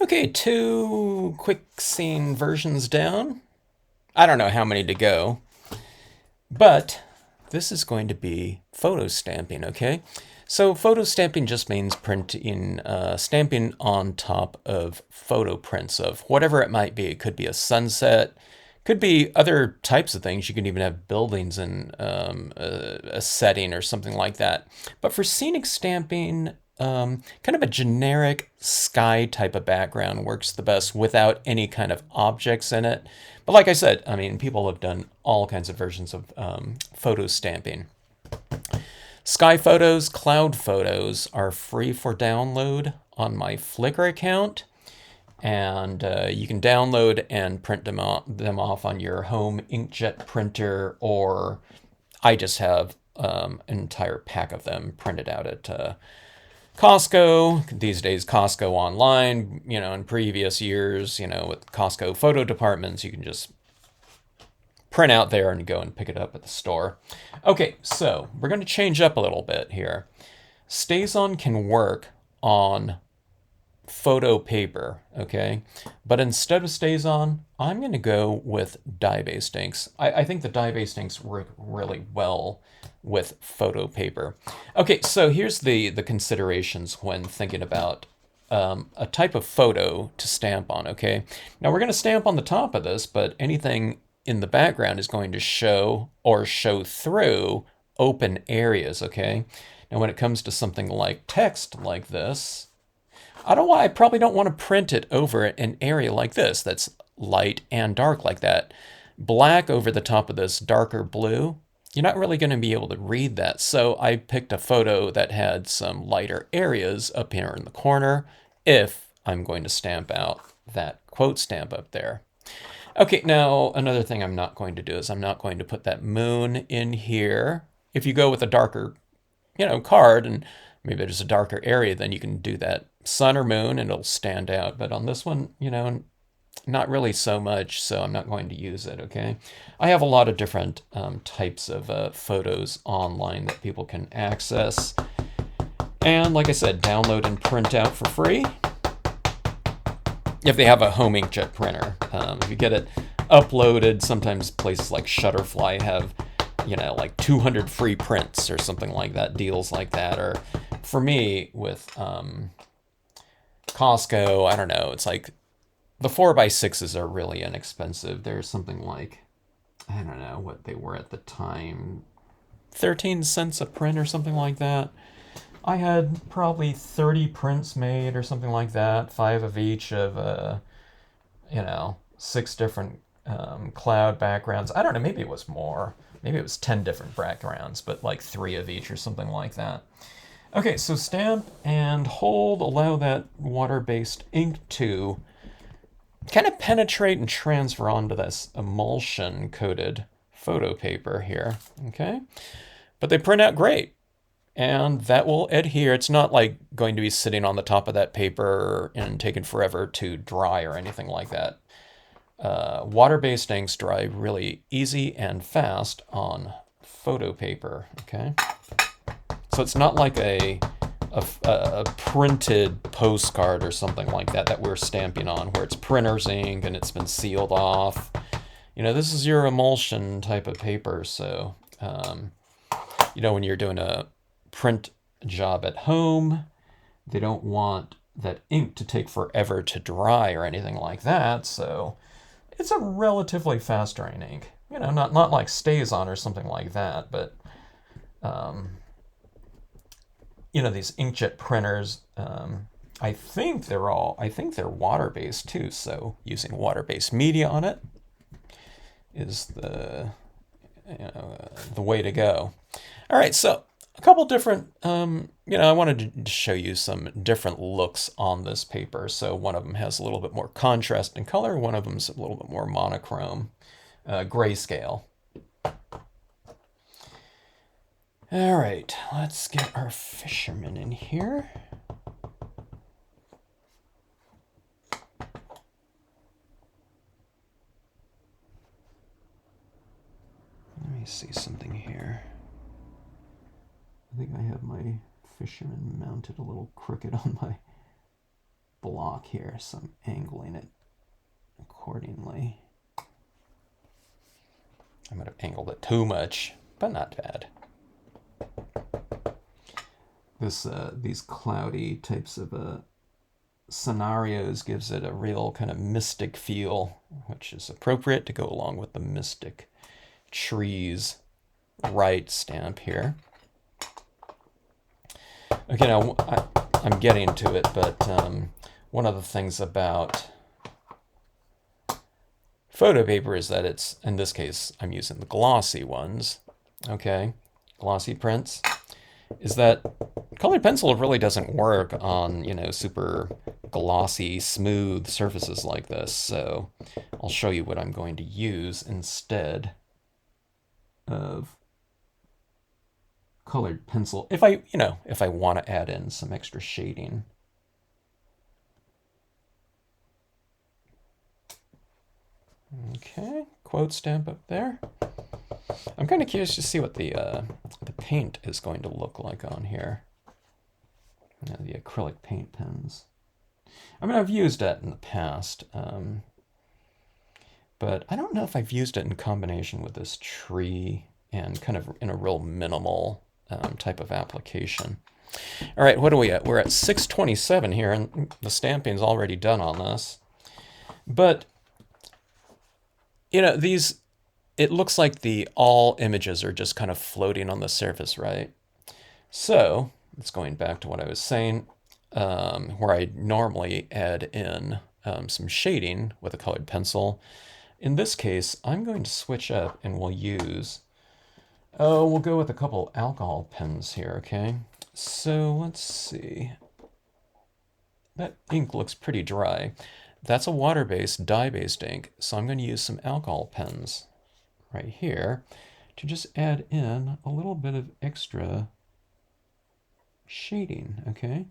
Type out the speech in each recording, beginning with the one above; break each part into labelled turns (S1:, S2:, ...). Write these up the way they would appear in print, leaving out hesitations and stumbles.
S1: Okay, two quick scene versions down. I don't know how many to go, but this is going to be photo stamping, okay? So photo stamping just means printing, stamping on top of photo prints of whatever it might be. It could be a sunset, could be other types of things. You can even have buildings in a setting or something like that. But for scenic stamping, kind of a generic sky type of background works the best without any kind of objects in it. But like I said, I mean, people have done all kinds of versions of photo stamping. Sky photos, cloud photos are free for download on my Flickr account, and you can download and print them off on your home inkjet printer, or I just have an entire pack of them printed out at Costco. These days, Costco online. In previous years, with Costco photo departments, you can just print out there and go and pick it up at the store. Okay, so we're going to change up a little bit here. StazOn can work on photo paper, okay? But instead of StazOn, I'm going to go with dye-based inks. I think the dye-based inks work really well with photo paper. Okay, so here's the considerations when thinking about a type of photo to stamp on, okay? Now we're going to stamp on the top of this, but anything in the background is going to show or show through open areas, okay? Now when it comes to something like text like this, I probably don't want to print it over an area like this that's light and dark like that. Black over the top of this darker blue, you're not really going to be able to read that. So I picked a photo that had some lighter areas up here in the corner if I'm going to stamp out that quote stamp up there. Okay, now another thing I'm not going to do is I'm not going to put that moon in here. If you go with a darker, card and maybe there's a darker area, then you can do that sun or moon and it'll stand out. But on this one, not really so much, so I'm not going to use it, okay? I have a lot of different types of photos online that people can access. And like I said, download and print out for free if they have a home inkjet printer. If you get it uploaded, sometimes places like Shutterfly have, like 200 free prints or something like that, deals like that. Or for me, with Costco, I don't know, it's like the 4x6s are really inexpensive. There's something like, I don't know what they were at the time, 13 cents a print or something like that. I had probably 30 prints made or something like that, five of each of, six different cloud backgrounds. I don't know, maybe it was more. Maybe it was 10 different backgrounds, but like three of each or something like that. Okay, so stamp and hold, allow that water-based ink to kind of penetrate and transfer onto this emulsion-coated photo paper here, okay? But they print out great, and that will adhere. It's not like going to be sitting on the top of that paper and taking forever to dry or anything like that. Water-based inks dry really easy and fast on photo paper, okay? So it's not like a printed postcard or something like that that we're stamping on where it's printer's ink and it's been sealed off. This is your emulsion type of paper. So, when you're doing a print job at home, they don't want that ink to take forever to dry or anything like that. So it's a relatively fast drying ink. Not like StazOn or something like that, but these inkjet printers, I think they're water-based too. So using water-based media on it is the way to go. All right, so a couple different, I wanted to show you some different looks on this paper. So one of them has a little bit more contrast in color. One of them's a little bit more monochrome, grayscale. All right, let's get our fisherman in here. Let me see something here. I think I have my fisherman mounted a little crooked on my block here, so I'm angling it accordingly. I might have angled it too much, but not bad. These cloudy types of scenarios gives it a real kind of mystic feel, which is appropriate to go along with the mystic trees right stamp here. Okay, now I'm getting to it, but one of the things about photo paper is that it's, in this case, I'm using the glossy ones, okay, glossy prints, is that colored pencil really doesn't work on, you know, super glossy, smooth surfaces like this. So I'll show you what I'm going to use instead of colored pencil if I, you know, if I want to add in some extra shading. Okay, quote stamp up there. I'm kind of curious to see what the paint is going to look like on here. You know, the acrylic paint pens. I mean, I've used that in the past, but I don't know if I've used it in combination with this tree and kind of in a real minimal type of application. All right, what are we at? We're at 627 here, and the stamping's already done on this. But, you know, these, it looks like all images are just kind of floating on the surface, right? So, it's going back to what I was saying, where I normally add in some shading with a colored pencil. In this case, I'm going to switch up and we'll go with a couple alcohol pens here, okay? So let's see. That ink looks pretty dry. That's a water-based, dye-based ink, so I'm going to use some alcohol pens right here to just add in a little bit of extra shading, okay?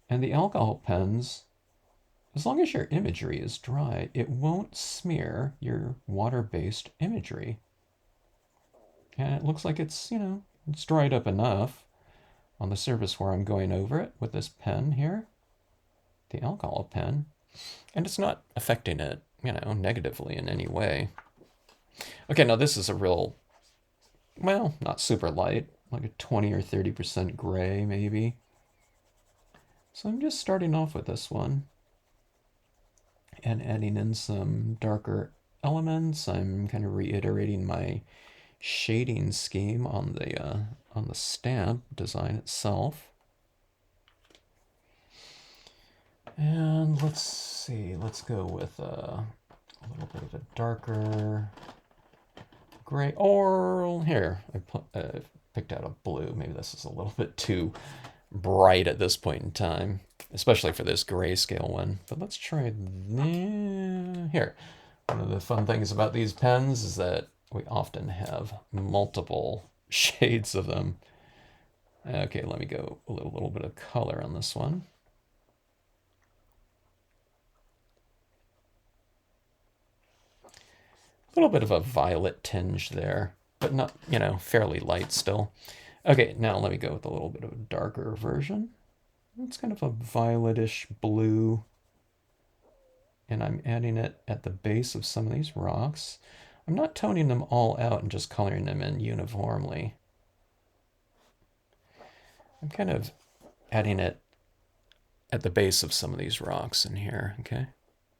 S1: And the alcohol pens, as long as your imagery is dry, it won't smear your water-based imagery. And it looks like it's, you know, it's dried up enough on the surface where I'm going over it with this pen here, the alcohol pen, and it's not affecting it, you know, negatively in any way. Okay, now this is a real, well, not super light, like a 20 or 30% gray maybe. So I'm just starting off with this one and adding in some darker elements. I'm kind of reiterating my shading scheme on the stamp design itself. And let's see, let's go with a little bit of a darker gray, or here, I picked out a blue. Maybe this is a little bit too bright at this point in time, especially for this grayscale one. But let's try here. One of the fun things about these pens is that we often have multiple shades of them. Okay, let me go a little bit of color on this one. A little bit of a violet tinge there, but not, you know, fairly light still. Okay, now let me go with a little bit of a darker version. It's kind of a violetish blue, and I'm adding it at the base of some of these rocks. I'm not toning them all out and just coloring them in uniformly. I'm kind of adding it at the base of some of these rocks in here, okay?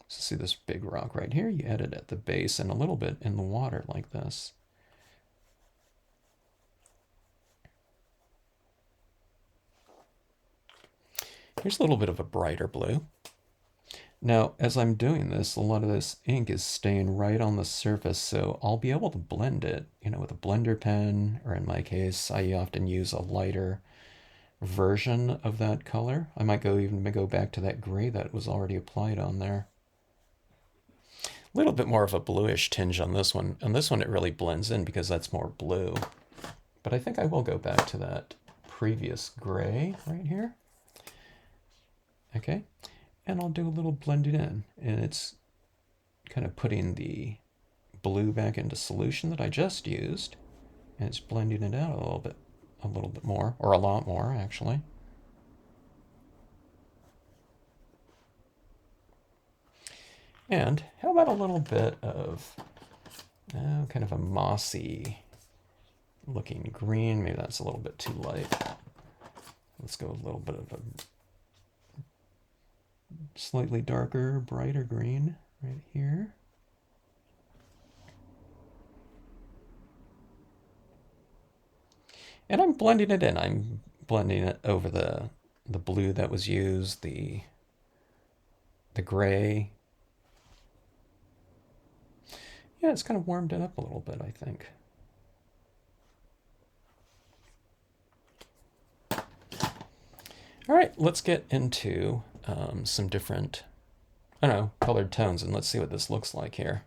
S1: So see this big rock right here? You add it at the base and a little bit in the water like this. Here's a little bit of a brighter blue. Now, as I'm doing this, a lot of this ink is staying right on the surface, so I'll be able to blend it, you know, with a blender pen, or in my case, I often use a lighter version of that color. I might even go back to that gray that was already applied on there. A little bit more of a bluish tinge on this one. On this one, it really blends in because that's more blue. But I think I will go back to that previous gray right here. Okay, and I'll do a little blending in, and it's kind of putting the blue back into solution that I just used, and it's blending it out a little bit more, or a lot more actually. And how about a little bit of kind of a mossy looking green? Maybe that's a little bit too light. Let's go a little bit of a slightly darker, brighter green right here. And I'm blending it in. I'm blending it over the blue that was used, the gray. Yeah, it's kind of warmed it up a little bit, I think. All right, let's get into some different, I don't know, colored tones, and let's see what this looks like here.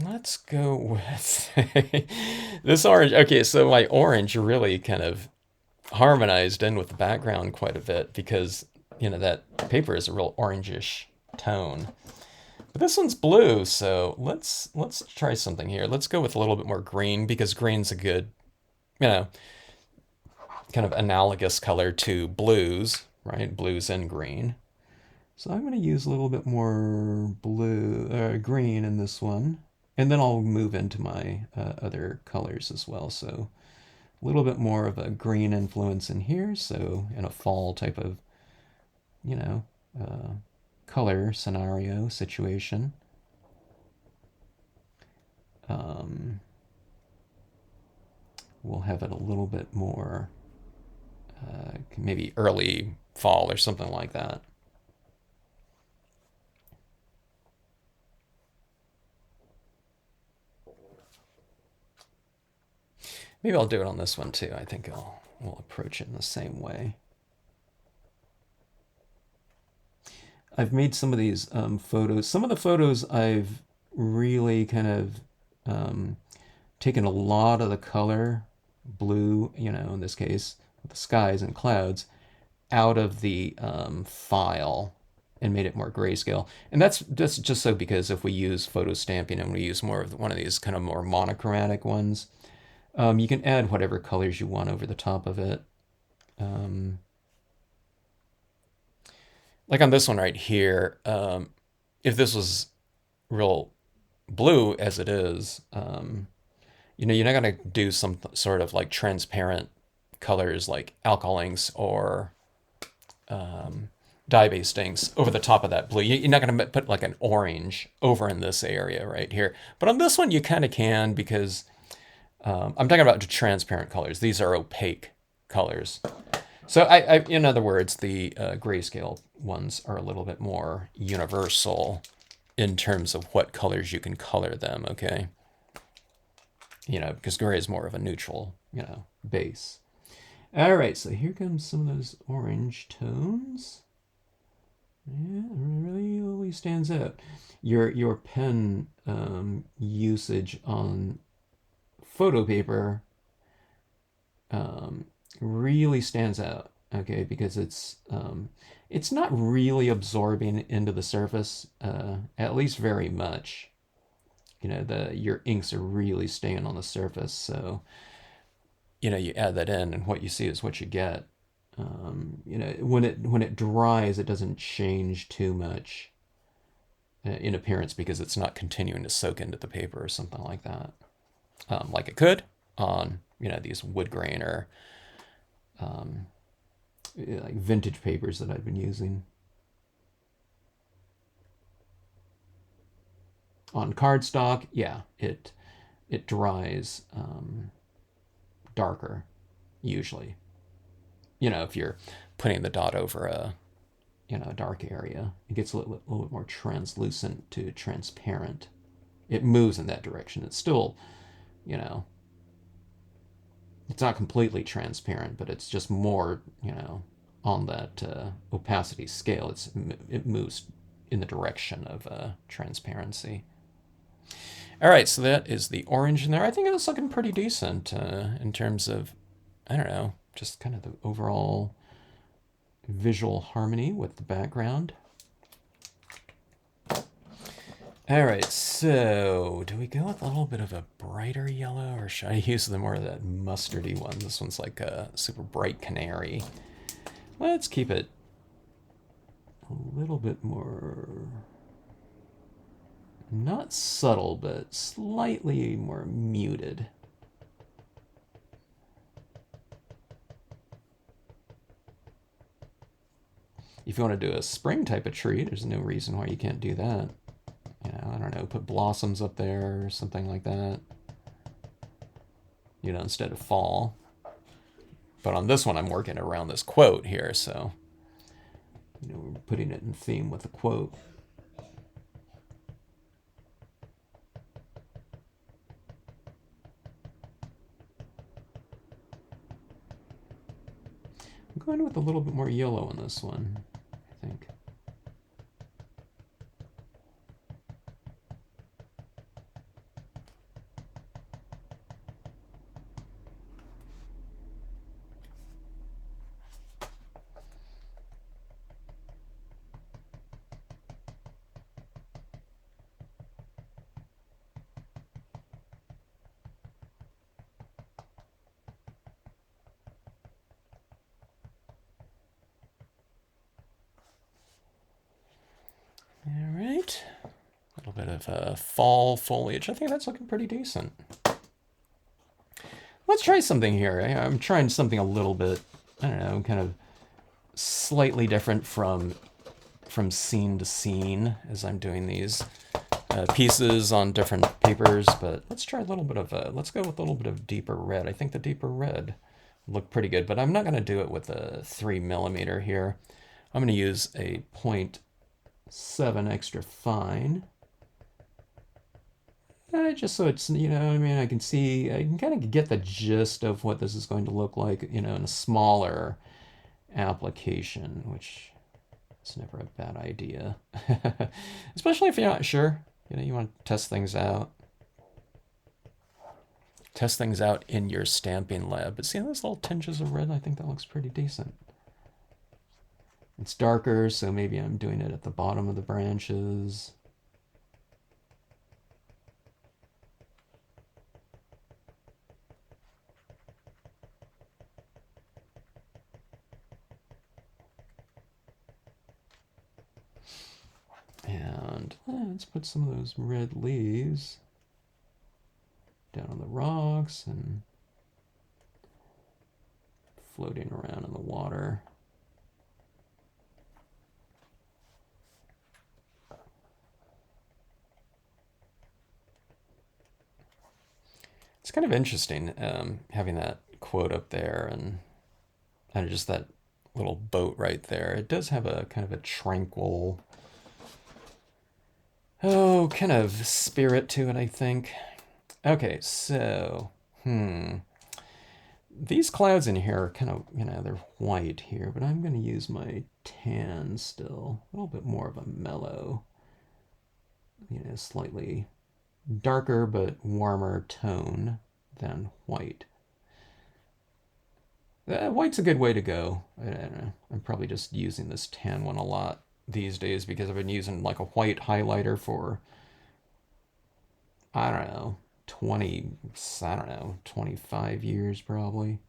S1: Let's go with this orange. Okay, so my orange really kind of harmonized in with the background quite a bit because, you know, that paper is a real orangish tone. But this one's blue, so let's try something here. Let's go with a little bit more green because green's a good, you know, kind of analogous color to blues, right? Blues and green. So I'm going to use a little bit more green in this one. And then I'll move into my other colors as well. So a little bit more of a green influence in here. So in a fall type of, you know, color scenario situation. We'll have it a little bit more, maybe early fall or something like that. Maybe I'll do it on this one too. I think we'll approach it in the same way. I've made some of these photos. Some of the photos I've really kind of taken a lot of the color, blue, you know, in this case, the skies and clouds, out of the file and made it more grayscale. And that's just so because if we use photo stamping and we use more of one of these kind of more monochromatic ones, you can add whatever colors you want over the top of it. Like on this one right here, if this was real blue as it is, you know, you're not going to do some sort of like transparent colors like alcohol inks or dye-based inks over the top of that blue. You're not going to put like an orange over in this area right here. But on this one, you kind of can because I'm talking about transparent colors. These are opaque colors. So in other words, the grayscale ones are a little bit more universal in terms of what colors you can color them, okay? You know, because gray is more of a neutral, you know, base. All right, so here comes some of those orange tones. Yeah, it really stands out. Your pen usage on photo paper really stands out, okay, because it's not really absorbing into the surface, at least very much. You know, your inks are really staying on the surface, so you know you add that in, and what you see is what you get. You know, when it dries, it doesn't change too much in appearance because it's not continuing to soak into the paper or something like that, like it could on, you know, these wood grain or like vintage papers that I've been using. On cardstock, yeah, it dries darker usually. You know, if you're putting the dot over a, you know, a dark area, it gets a little bit more translucent to transparent. It moves in that direction. It's still, you know, it's not completely transparent, but it's just more, you know, on that opacity scale. It moves in the direction of transparency. All right, so that is the orange in there. I think it's looking pretty decent in terms of, I don't know, just kind of the overall visual harmony with the background. All right, so do we go with a little bit of a brighter yellow, or should I use the more of that mustardy one? This one's like a super bright canary. Let's keep it a little bit more, not subtle, but slightly more muted. If you want to do a spring type of tree, there's no reason why you can't do that. You know, I don't know, put blossoms up there or something like that. You know, instead of fall. But on this one, I'm working around this quote here, so, you know, we're putting it in theme with the quote. I'm going with a little bit more yellow on this one, I think. All right. A little bit of fall foliage. I think that's looking pretty decent. Let's try something here. I'm trying something a little bit, I don't know, kind of slightly different from scene to scene as I'm doing these pieces on different papers, but let's try a little bit of let's go with a little bit of deeper red. I think the deeper red look pretty good, but I'm not going to do it with a 3mm here. I'm going to use a 0.7 extra fine. Just so it's, you know, I mean, I can kind of get the gist of what this is going to look like, you know, in a smaller application, which is never a bad idea. Especially if you're not sure, you know, you want to test things out. Test things out in your stamping lab. But see those little tinges of red? I think that looks pretty decent. It's darker, so maybe I'm doing it at the bottom of the branches. And let's put some of those red leaves down on the rocks and floating around in the water. It's kind of interesting having that quote up there and just that little boat right there. It does have a kind of a tranquil, kind of spirit to it, I think. Okay, so, these clouds in here are kind of, you know, they're white here, but I'm going to use my tan still. A little bit more of a mellow, you know, slightly darker but warmer tone than white. White's a good way to go. I don't know. I'm probably just using this tan one a lot these days because I've been using like a white highlighter for, I don't know, 25 years probably.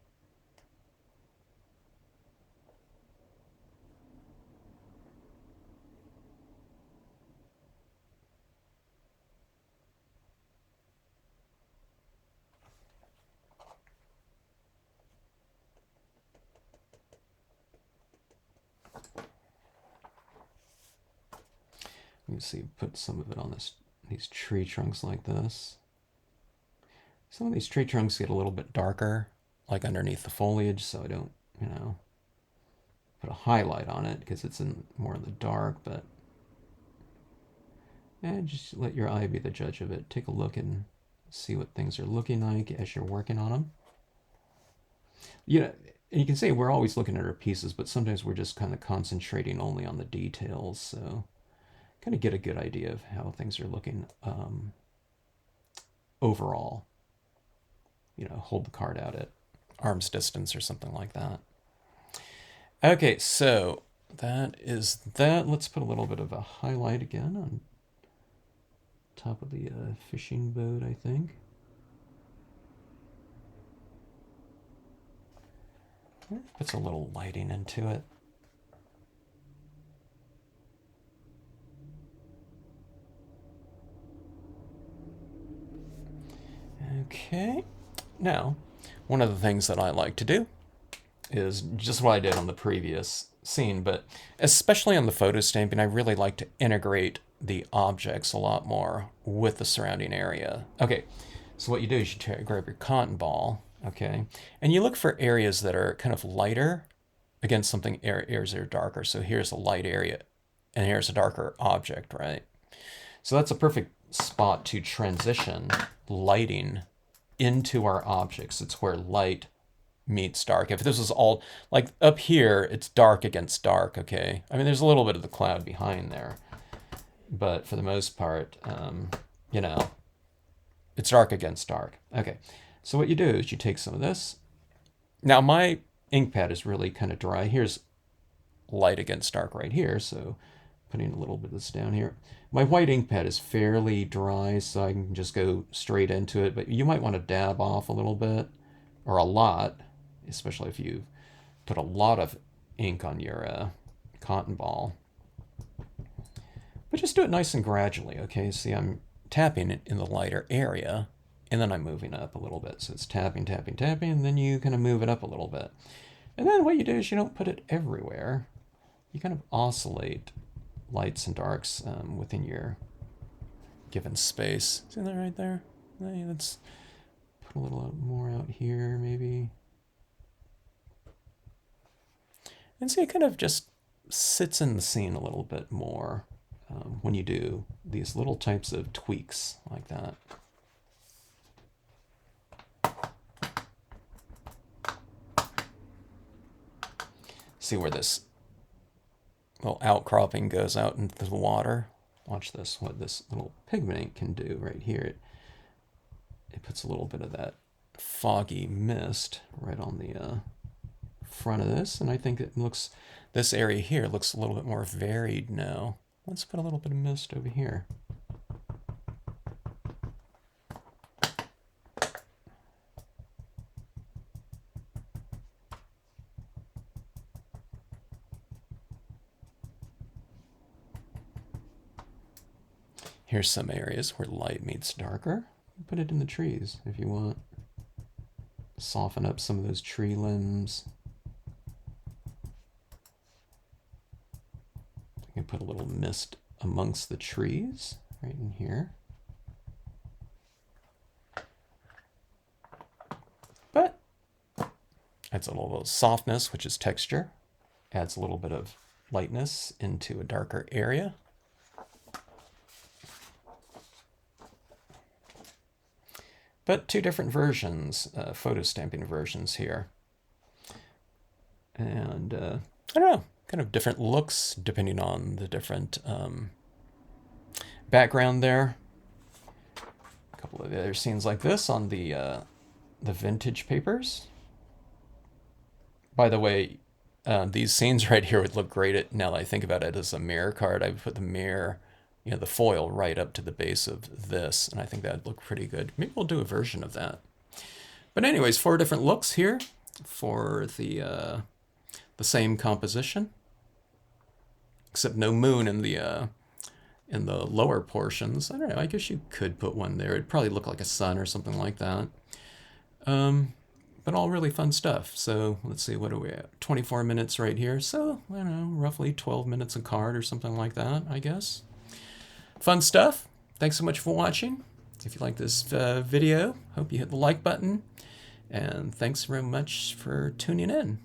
S1: You can see, put some of it on these tree trunks like this. Some of these tree trunks get a little bit darker, like underneath the foliage, so I don't, you know, put a highlight on it because it's more in the dark, but just let your eye be the judge of it. Take a look and see what things are looking like as you're working on them. You know, and you can say we're always looking at our pieces, but sometimes we're just kind of concentrating only on the details, so kind of get a good idea of how things are looking overall. You know, hold the card out at arm's distance or something like that. Okay, so that is that. Let's put a little bit of a highlight again on top of the fishing boat, I think. Puts a little lighting into it. Okay, now, one of the things that I like to do is just what I did on the previous scene, but especially on the photo stamping, I really like to integrate the objects a lot more with the surrounding area. Okay, so what you do is you grab your cotton ball, okay, and you look for areas that are kind of lighter against something areas that are darker. So here's a light area, and here's a darker object, right? So that's a perfect spot to transition lighting into our objects. It's where light meets dark. If this was all, like up here, it's dark against dark, okay? I mean, there's a little bit of the cloud behind there, but for the most part, you know, it's dark against dark. Okay, so what you do is you take some of this. Now my ink pad is really kind of dry. Here's light against dark right here, so putting a little bit of this down here. My white ink pad is fairly dry, so I can just go straight into it, but you might want to dab off a little bit, or a lot, especially if you put a lot of ink on your cotton ball. But just do it nice and gradually, okay? See, I'm tapping it in the lighter area, and then I'm moving up a little bit. So it's tapping, tapping, tapping, and then you kind of move it up a little bit. And then what you do is you don't put it everywhere. You kind of oscillate lights and darks within your given space. See that right there? Let's put a little more out here, maybe. And see, it kind of just sits in the scene a little bit more when you do these little types of tweaks like that. See where this little outcropping goes out into the water? Watch this, what this little pigment ink can do right here. It puts a little bit of that foggy mist right on the front of this, and I think it looks, this area here looks a little bit more varied now. Let's put a little bit of mist over here. Here's some areas where light meets darker. Put it in the trees if you want. Soften up some of those tree limbs. You can put a little mist amongst the trees right in here. But adds a little softness, which is texture. Adds a little bit of lightness into a darker area. But two different versions, photo stamping versions here. And I don't know, kind of different looks depending on the different background there. A couple of the other scenes like this on the vintage papers. By the way, these scenes right here would look great now that I think about it as a mirror card. I would put the mirror, you know, the foil right up to the base of this, and I think that'd look pretty good. Maybe we'll do a version of that. But anyways, 4 different looks here for the same composition, except no moon in the lower portions. I don't know, I guess you could put one there. It'd probably look like a sun or something like that. But all really fun stuff. So let's see, what are we at? 24 minutes right here. So, I don't know, roughly 12 minutes a card or something like that, I guess. Fun stuff. Thanks so much for watching. If you like this video, hope you hit the like button. And thanks very much for tuning in.